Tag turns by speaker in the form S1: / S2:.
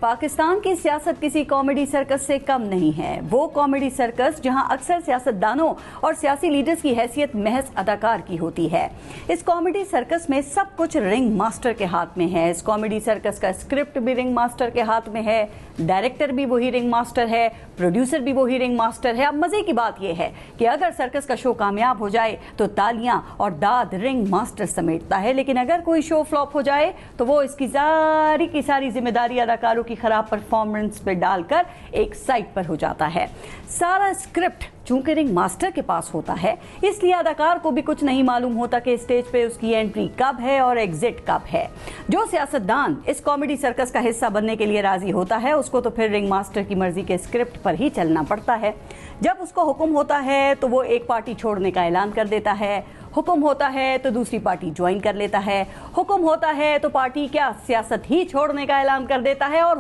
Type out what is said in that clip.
S1: पाकिस्तान की सियासत किसी कॉमेडी सर्कस से कम नहीं है। वो कॉमेडी सर्कस जहां अक्सर सियासतदानों और सियासी लीडर्स की हैसियत महज अदाकार की होती है। इस कॉमेडी सर्कस में सब कुछ रिंग मास्टर के हाथ में है। इस कॉमेडी सर्कस का स्क्रिप्ट भी रिंग मास्टर के हाथ में है, डायरेक्टर भी वही रिंग मास्टर है, प्रोड्यूसर भी वही रिंग मास्टर है। अब मजे की बात यह है कि अगर सर्कस का शो कामयाब हो जाए तो तालियां और दाद रिंग मास्टर समेटता है, लेकिन अगर कोई शो फ्लॉप हो जाए तो वो इसकी सारी की सारी जिम्मेदारी अदाकारों की खराब परफॉर्मेंस पे डालकर एक साइड पर हो जाता है। सारा स्क्रिप्ट चूंकि रिंग मास्टर के पास होता है, इसलिए अदाकार को भी कुछ नहीं मालूम होता कि स्टेज पे उसकी एंट्री कब है और एग्जिट कब है। जो सियासतदान इस कॉमेडी सर्कस का हिस्सा बनने के लिए राजी होता है, उसको तो फिर रिंग मास्टर की मर्जी के स्क्रिप्ट पर ही चलना पड़ता है। जब उसको हुक्म होता है तो वो एक पार्टी छोड़ने का ऐलान कर देता है, हुक्म होता है तो दूसरी पार्टी ज्वाइन कर लेता है, हुक्म होता है तो पार्टी क्या सियासत ही छोड़ने का ऐलान कर देता है, और